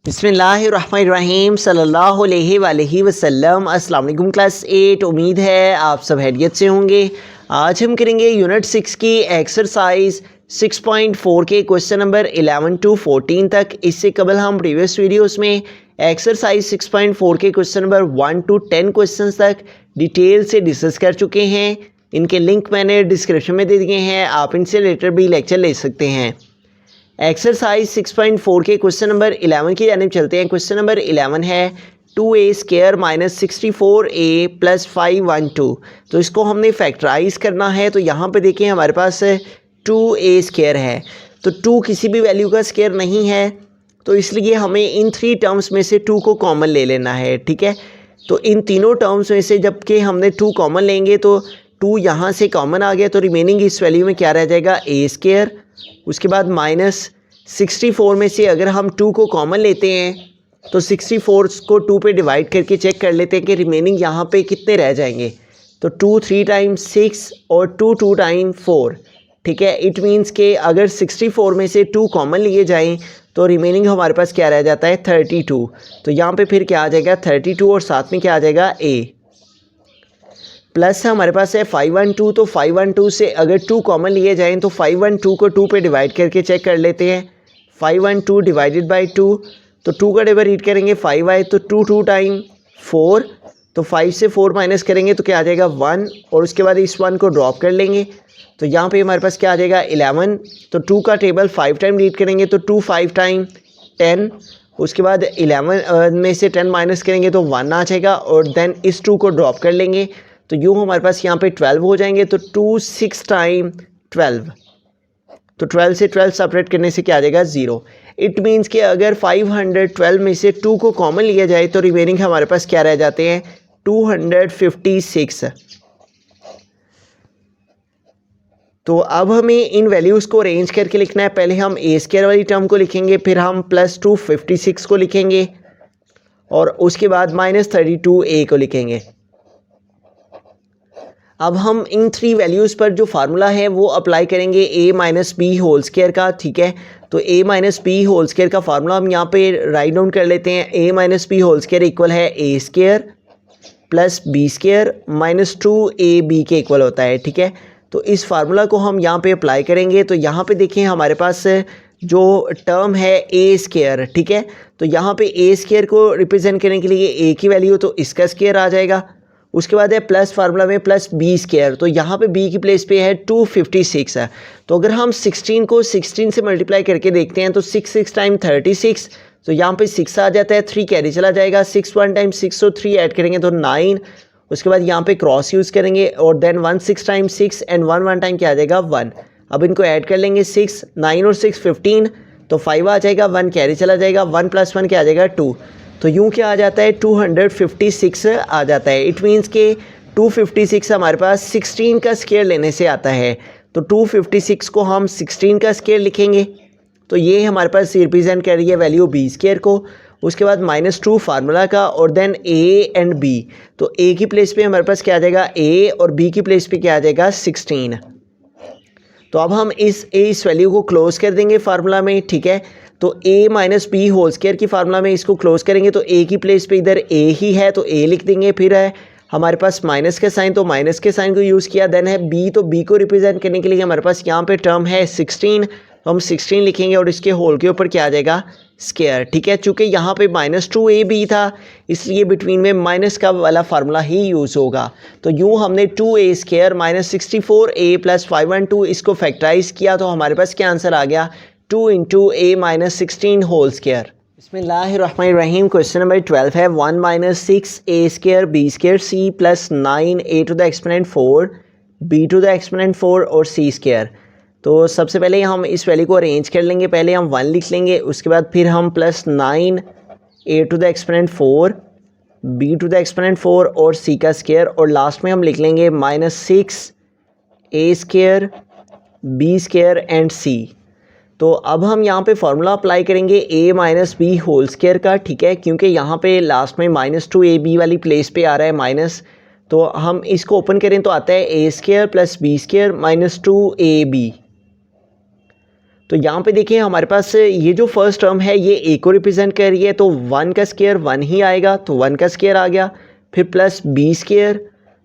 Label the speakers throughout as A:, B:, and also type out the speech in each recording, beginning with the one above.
A: बिस्मिल्लाहिर्रहमानिर्रहीम सल्लल्लाहु अलैहि वसल्लम। अस्सलाम वालेकुम क्लास 8। उम्मीद है आप सब हैरियत से होंगे। आज हम करेंगे यूनिट 6 की एक्सरसाइज 6.4 के क्वेश्चन नंबर 11 टू 14 तक। इससे कबल हम प्रीवियस वीडियोस में एक्सरसाइज 6.4 के क्वेश्चन नंबर 1 टू 10 क्वेश्चन तक डिटेल से डिस्कस कर चुके हैं। इनके लिंक मैंने डिस्क्रिप्शन में दे दिए हैं, आप इनसे रिलेटेड भी लेक्चर ले सकते हैं। एक्सरसाइज 6.4 के क्वेश्चन नंबर 11 की जानिब चलते हैं। क्वेश्चन नंबर 11 है 2a² माइनस 64a प्लस 512। तो इसको हमने फैक्टराइज करना है। तो यहाँ पे देखिए हमारे पास 2a² है, तो 2 किसी भी वैल्यू का स्क्वायर नहीं है, तो इसलिए हमें इन 3 टर्म्स में से 2 को कॉमन ले लेना है। ठीक है, तो इन तीनों टर्म्स में से जबकि हमने 2 कॉमन लेंगे तो 2 यहाँ से कॉमन आ गया, तो रिमेनिंग इस वैल्यू में क्या रह जाएगा, a²। उसके बाद माइनस 64 में से अगर हम 2 को कॉमन लेते हैं तो 64 को 2 पे डिवाइड करके चेक कर लेते हैं कि रिमेनिंग यहाँ पे कितने रह जाएंगे। तो 2 3 टाइम्स 6 और 2 2 टाइम 4। ठीक है, इट मीन्स के अगर 64 में से 2 कॉमन लिए जाएं तो रिमेनिंग हमारे पास क्या रह जाता है, 32। तो यहाँ पे फिर क्या आ जाएगा, 32 और साथ में क्या आ जाएगा, a प्लस हमारे पास है 512। तो 512 से अगर 2 कॉमन लिए जाएं तो 512 को 2 पे डिवाइड करके चेक कर लेते हैं। 512 डिवाइडेड बाई 2, तो 2 का डिवाइड करेंगे 5 आए तो 2 2 टाइम 4, तो 5 से 4 माइनस करेंगे तो क्या आ जाएगा 1, और उसके बाद इस 1 को ड्रॉप कर लेंगे। तो यहाँ पे हमारे पास क्या आ जाएगा 11। तो 2 का टेबल 5 टाइम रीड करेंगे तो 2 5 टाइम 10, उसके बाद 11 में से 10 माइनस करेंगे तो 1 आ जाएगा, और देन इस 2 को ड्रॉप कर लेंगे तो यूँ हमारे पास यहाँ पे 12 हो जाएंगे। तो 2 6 टाइम 12, तो 12 से 12 सेपरेट करने से क्या आ जाएगा, 0। इट मीन्स कि अगर 512 में से 2 को कॉमन लिया जाए तो रिमेनिंग हमारे पास क्या रह जाते हैं, 256। तो अब हमें इन वैल्यूज़ को अरेंज करके लिखना है। पहले हम a² वाली टर्म को लिखेंगे, फिर हम प्लस 256 को लिखेंगे, और उसके बाद माइनस 32a को लिखेंगे। अब हम इन 3 वैल्यूज़ पर जो फार्मूला है वो अप्लाई करेंगे a minus b whole square का। ठीक है, तो a minus b whole square का फार्मूला हम यहाँ पे राइट डाउन कर लेते हैं। a minus b whole square equal है a² plus b² minus 2ab के इक्वल होता है। ठीक है, तो इस फार्मूला को हम यहाँ पे अप्लाई करेंगे। तो यहाँ पे देखें हमारे पास जो टर्म है a²। ठीक है, तो यहाँ पे a² को रिप्रेजेंट करने के लिए a की वैल्यू तो इसका स्क्वायर आ जाएगा। उसके बाद है प्लस फार्मूला में प्लस b², तो यहाँ पे b की प्लेस पे है 256 है। तो अगर हम 16 को 16 से मल्टीप्लाई करके देखते हैं तो 6 6 टाइम 36, तो यहाँ पे 6 आ जाता है, 3 कैरी चला जाएगा, 6 1 टाइम 6 और 3 ऐड करेंगे तो 9। उसके बाद यहाँ पे क्रॉस यूज़ करेंगे और देन 1 6 टाइम 6 एंड 1 1 टाइम क्या आ जाएगा, 1। अब इनको ऐड कर लेंगे, 6 9 और 6 15, तो 5 आ जाएगा, 1 कैरी चला जाएगा, 1 प्लस 1 क्या आ जाएगा, 2। तो यूँ क्या आ जाता है, 256 आ जाता है। इट मीन्स के 256 हमारे पास 16 का स्क्वायर लेने से आता है। तो 256 को हम 16 का स्क्वायर लिखेंगे, तो ये हमारे पास रिप्रेजेंट कर रही है वैल्यू b² को। उसके बाद -2 फार्मूला का, और देन a एंड b। तो a की प्लेस पे हमारे पास क्या आ जाएगा, a, और b की प्लेस पे क्या आ जाएगा, 16। तो अब हम इस वैल्यू को क्लोज कर देंगे फार्मूला में। ठीक है, तो a minus b whole square की फार्मूला में इसको क्लोज करेंगे तो a की प्लेस पे इधर a ही है तो a लिख देंगे। फिर है हमारे पास माइनस का साइन, तो माइनस के साइन को यूज़ किया। देन है b, तो b को रिप्रेजेंट करने के लिए हमारे पास यहाँ पे टर्म है 16, तो हम 16 लिखेंगे और इसके होल के ऊपर क्या आ जाएगा, स्क्वायर। ठीक है, चूँकि यहाँ पे -2ab था इसलिए बिटवीन में माइनस का वाला फार्मूला ही यूज़ होगा। तो यूँ हमने 2a² माइनस 64a प्लस 512 इसको फैक्टराइज किया, तो हमारे पास क्या आंसर आ गया, 2 into a minus 16 whole square. बिस्मिल्लाहिर्रहमानिर्रहीम। क्वेश्चन नंबर 12 है 1 minus 6a² b² c plus 9a to the exponent 4 b to the exponent 4 और c²। तो सबसे पहले हम इस वैल्यू को अरेंज कर लेंगे। पहले हम 1 लिख लेंगे, उसके बाद फिर हम plus 9a to the exponent 4 b to the exponent 4 और c का स्क्वायर, और लास्ट में हम लिख लेंगे -6a² b² एंड c। तो अब हम यहाँ पे फार्मूला अप्लाई करेंगे a minus b whole square का। ठीक है, क्योंकि यहाँ पे लास्ट में -2ab वाली प्लेस पे आ रहा है माइनस, तो हम इसको ओपन करें तो आता है a² प्लस b² -2ab। तो यहाँ पे देखिए हमारे पास ये जो फर्स्ट टर्म है ये ए को रिप्रेजेंट कर रही है, तो 1 का स्क्वायर 1 ही आएगा, तो 1 का स्क्वायर आ गया। फिर प्लस बी स्क्वायर,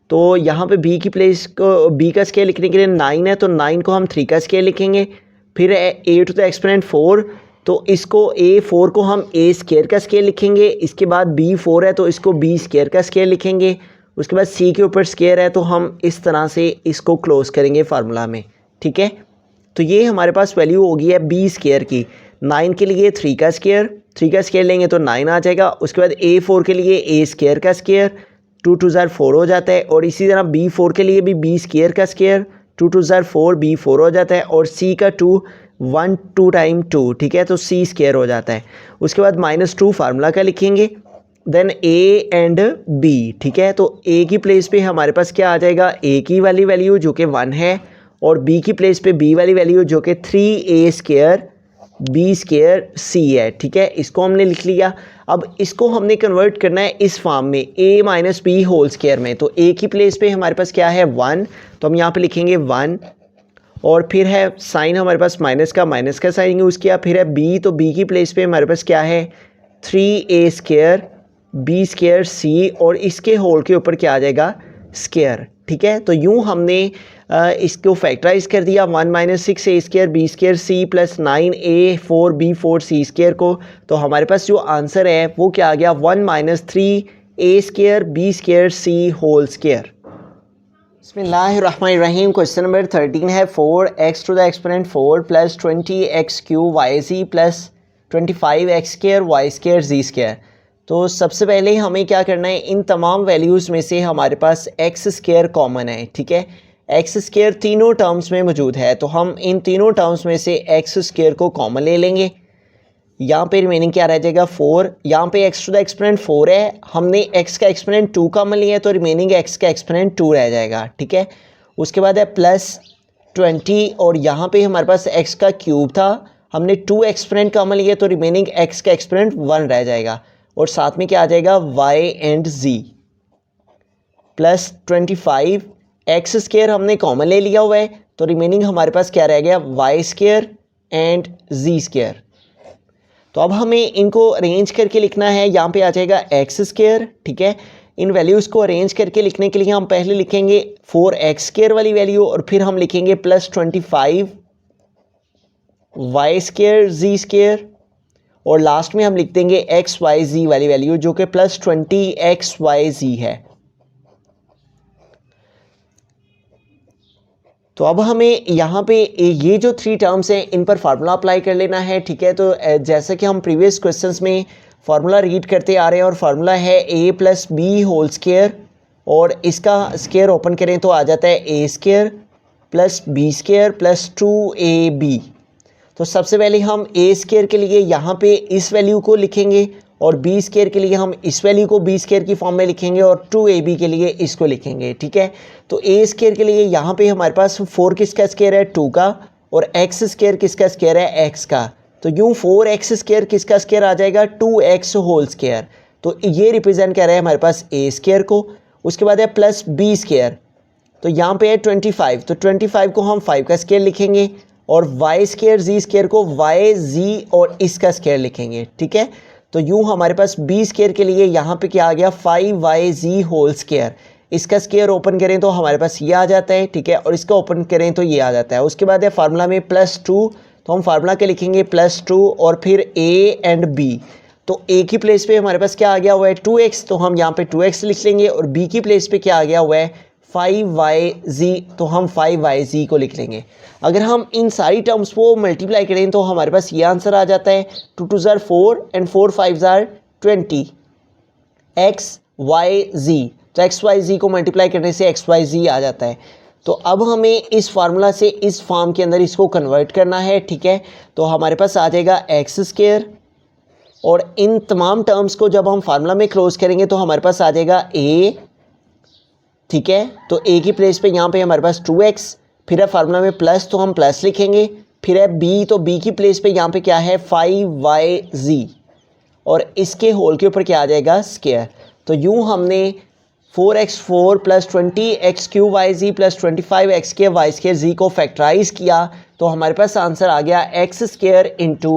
A: तो यहाँ पे बी की प्लेस को बी का स्क्वायर लिखने के लिए 9 है, तो 9 को हम 3 का स्क्वायर लिखेंगे। फिर ए टू द एक्सपोनेंट 4, तो इसको A4 को हम ए स्क्वायर का स्क्वायर लिखेंगे। इसके बाद B4 है तो इसको बी स्क्वायर का स्क्वायर लिखेंगे। उसके बाद C के ऊपर स्क्वायर है, तो हम इस तरह से इसको क्लोज करेंगे फार्मूला में, ठीक है। तो ये हमारे पास वैल्यू होगी है बी स्क्वायर की। 9 के लिए 3 का स्क्वायर लेंगे तो 9 आ जाएगा। उसके बाद A4 के लिए ए स्क्वायर का स्क्वायर, 2 2 ज़ार 4 हो जाता है। और इसी तरह B4 के लिए भी बी स्क्वायर का स्क्वायर, 2 2 ज़ार 4 B4 हो जाता है। और C का 2 1 2 टाइम 2, ठीक है, तो C स्क्वायर हो जाता है। उसके बाद -2 फार्मूला का लिखेंगे, देन A एंड B, ठीक है। तो A की प्लेस पे हमारे पास क्या आ जाएगा, A की वाली वैल्यू जो कि 1 है, और B की प्लेस पे B वाली वैल्यू जो कि 3A square B square C है, ठीक है। इसको हमने लिख लिया। अब इसको हमने कन्वर्ट करना है इस फॉर्म में A minus b whole square में। तो A की प्लेस पे हमारे पास क्या है 1, तो हम यहाँ पे लिखेंगे 1। और फिर है साइन हमारे पास माइनस का साइन यूज़ किया। फिर है B, तो B की प्लेस पे हमारे पास क्या है 3A square B square C, और इसके होल के ऊपर क्या आ जाएगा स्क्वायर, ठीक है। तो यूँ हमने इसको फैक्टराइज कर दिया 1 - 6A square B square C plus 9A4 B4 C square को। तो हमारे पास जो आंसर है वो क्या आ गया 1 - 3A square B square C whole square. बिस्मिल्लाहिर्रहमानिर्रहीम। क्वेश्चन नंबर 13 है 4x to the exponent 4 plus 20x³ yz plus 25x square y square z square. तो सबसे पहले हमें क्या करना है, इन तमाम वैल्यूज़ में से हमारे पास x स्क्वायर कॉमन है, ठीक है। x स्क्वायर तीनों टर्म्स में मौजूद है, तो हम इन तीनों टर्म्स में से x स्क्वायर को कॉमन ले लेंगे। यहाँ पे रिमेनिंग क्या रह जाएगा 4। यहाँ पे x टू द एक्सपोनेंट 4 है, हमने x का एक्सपोनेंट 2 कॉमन लिया है, तो रिमेनिंग x का एक्सपोनेंट 2 रह जाएगा, ठीक है। उसके बाद है प्लस 20, और यहाँ पे हमारे पास x का क्यूब था, हमने 2 एक्सपोनेंट कॉमन लिया, तो रिमेनिंग x का एक्सपोनेंट 1 रह जाएगा। और साथ में क्या आ जाएगा y and z plus 25 x square हमने कॉमन ले लिया हुआ है, तो रिमेनिंग हमारे पास क्या रह गया y square and z square. तो अब हमें इनको अरेंज करके लिखना है। यहाँ पे आ जाएगा एक्स स्क्वायर, ठीक है। इन वैल्यूज़ को अरेंज करके लिखने के लिए हम पहले लिखेंगे 4x स्क्वायर वाली वैल्यू, और फिर हम लिखेंगे plus 25 y square z square, और लास्ट में हम लिख देंगे एक्स वाई जी वाली वैल्यू जो कि प्लस 20xyz है। तो अब हमें यहाँ पे ये जो 3 टर्म्स हैं इन पर फार्मूला अप्लाई कर लेना है, ठीक है। तो जैसा कि हम प्रीवियस क्वेश्चंस में फार्मूला रीड करते आ रहे हैं, और फार्मूला है a plus b whole square, और इसका स्क्वायर ओपन करें तो आ जाता है a square plus b square plus 2ab। तो सबसे पहले हम a स्क्वायर के लिए यहाँ पे इस वैल्यू को लिखेंगे, और b स्क्वायर के लिए हम इस वैल्यू को b स्क्वायर की फॉर्म में लिखेंगे, और 2ab के लिए इसको लिखेंगे, ठीक है। तो a स्क्वायर के लिए यहाँ पे हमारे पास 4 किसका स्क्वायर है 2 का, और x स्क्वायर किसका स्क्वायर है x का। तो यूँ 4x स्क्वायर किसका स्क्वायर आ जाएगा 2x होल स्क्वायर। तो ये रिप्रेजेंट कर रहा है हमारे पास a स्क्वायर को। उसके बाद है प्लस b स्क्वायर, तो यहाँ पे है 25, तो 25 को हम 5 का स्क्वायर लिखेंगे, और y स्क्वायर z स्क्वायर को y z और इसका स्क्वायर लिखेंगे, ठीक है। तो यूँ हमारे पास b स्क्वायर के लिए यहाँ पे क्या आ गया 5yz होल स्क्वायर। इसका स्क्वायर ओपन करें तो हमारे पास ये आ जाता है, ठीक है, और इसका ओपन करें तो ये आ जाता है। उसके बाद है फार्मूला में +2, तो हम फार्मूला के लिखेंगे +2, और फिर a एंड b। तो a की प्लेस पे हमारे पास क्या आ गया हुआ है 2x, तो हम यहाँ पे 2x लिख लेंगे, और b की प्लेस पे क्या आ गया हुआ है 5yz, तो हम 5yz को लिख लेंगे। अगर हम इन सारी टर्म्स को मल्टीप्लाई करें तो हमारे पास ये आंसर आ जाता है 2 2 ज़ार 4 एंड 4 5 ज़ार 20 xyz। तो xyz को मल्टीप्लाई करने से xyz आ जाता है। तो अब हमें इस फार्मूला से इस फॉर्म के अंदर इसको कन्वर्ट करना है, ठीक है। तो हमारे पास आ जाएगा एक्स स्क्वायर, और इन तमाम टर्म्स को जब हम फार्मूला में क्लोज करेंगे तो हमारे पास आ जाएगा a, ठीक है। तो a की प्लेस पे यहाँ पे हमारे पास 2x, फिर है फार्मूला में प्लस, तो हम प्लस लिखेंगे, फिर है b, तो b की प्लेस पे यहाँ पे क्या है 5yz, और इसके होल के ऊपर क्या आ जाएगा स्क्वायर। तो यूँ हमने 4x4 plus 20x³ plus 25x² को फैक्टराइज किया तो हमारे पास आंसर आ गया x² into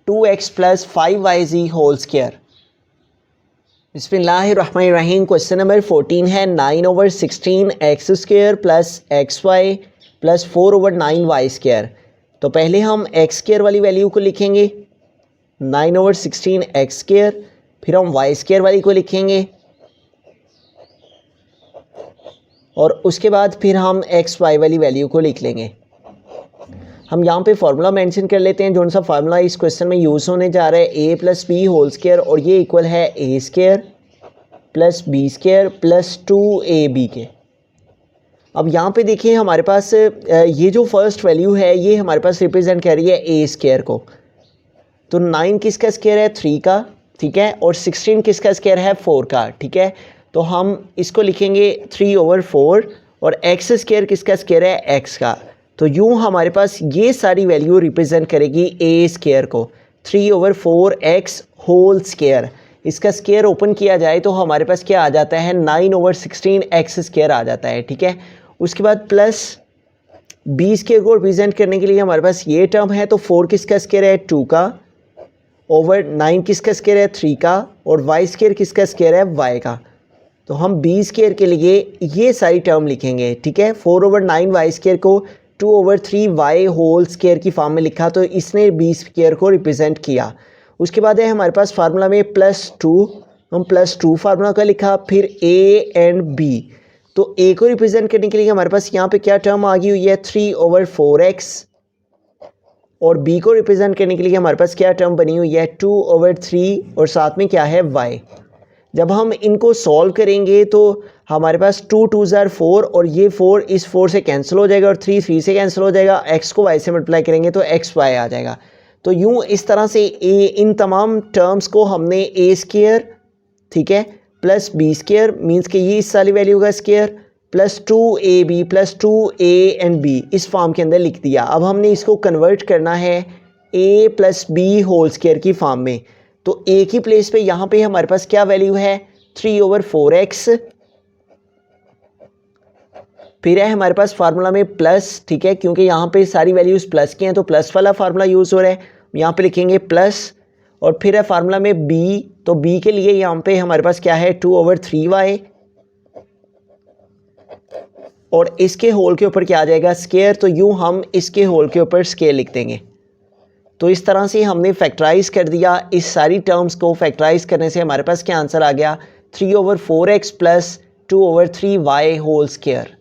A: 2x plus 5yz whole square. बिस्मिल्लाहिर्रहमानिर्रहीम। क्वेश्चन नंबर 14 है 9/16 x² plus xy plus 4/9 y²। तो पहले हम x² वाली वैल्यू को लिखेंगे 9/16 x², फिर हम y² वाली को लिखेंगे और उसके बाद फिर हम xy वाली वैल्यू को लिख लेंगे। हम यहाँ पे फार्मूला मेंशन कर लेते हैं, जो सा फार्मूला इस क्वेश्चन में यूज़ होने जा रहा है a plus b whole square और ये इक्वल है a² plus b² plus 2ab के। अब यहाँ पे देखिए हमारे पास ये जो फर्स्ट वैल्यू है ये हमारे पास रिप्रेजेंट कर रही है a² को। तो 9 किसका स्क्वायर है 3 का, ठीक है, और 16 किसका स्क्वायर है 4 का, ठीक है। तो हम इसको लिखेंगे 3/4 और x² किसका स्क्वायर है x का। तो यूँ हमारे पास ये सारी वैल्यू रिप्रेजेंट करेगी a² को 3/4x होल स्क्वायर। इसका स्क्वायर ओपन किया जाए तो हमारे पास क्या आ जाता है 9/16 x² आ जाता है, ठीक है। उसके बाद प्लस b² को रिप्रेजेंट करने के लिए हमारे पास ये टर्म है, तो 4 किसका स्क्वायर है 2 का ओवर 9 किसका स्क्वायर है 3 का और y² किसका स्क्वायर है y का। तो हम b² के लिए ये सारी टर्म लिखेंगे, ठीक है। 4/9 y² को 2/3 y होल स्क्वायर की फॉर्म में लिखा तो इसने b² को रिप्रेजेंट किया। उसके बाद है हमारे पास फार्मूला में +2, हम +2 फार्मूला का लिखा, फिर a एंड b। तो a को रिप्रेजेंट करने के लिए हमारे पास यहाँ पे क्या टर्म आ गई हुई है 3/4x और b को रिप्रेजेंट करने के लिए हमारे पास क्या टर्म बनी हुई है 2/3 और साथ में क्या है y। जब हम इनको सॉल्व करेंगे तो हमारे पास 2 2s are 4 और ये 4 इस 4 से कैंसिल हो जाएगा और 3 3 से कैंसिल हो जाएगा, x को y से मल्टीप्लाई करेंगे तो xy आ जाएगा। तो यूँ इस तरह से इन तमाम टर्म्स को हमने a², ठीक है, प्लस b² मीन्स कि ये इस वाली वैल्यू का square plus 2ab plus 2a and b इस फॉर्म के अंदर लिख दिया। अब हमने इसको कन्वर्ट करना है a plus b whole square की फॉर्म में। तो a की प्लेस पे यहाँ पे हमारे पास क्या वैल्यू है 3/4x, फिर है हमारे पास फार्मूला में प्लस, ठीक है, क्योंकि यहाँ पे सारी वैल्यूज़ प्लस की हैं तो प्लस वाला फार्मूला यूज़ हो रहा है, यहाँ पे लिखेंगे प्लस। और फिर है फार्मूला में b, तो b के लिए यहाँ पे हमारे पास क्या है 2/3y और इसके होल के ऊपर क्या आ जाएगा स्क्वायर। तो यूँ हम इसके होल के ऊपर स्क्वायर लिख देंगे। तो इस तरह से हमने फैक्टराइज कर दिया। इस सारी टर्म्स को फैक्टराइज करने से हमारे पास क्या आंसर आ गया 3/4x plus 2/3y whole square.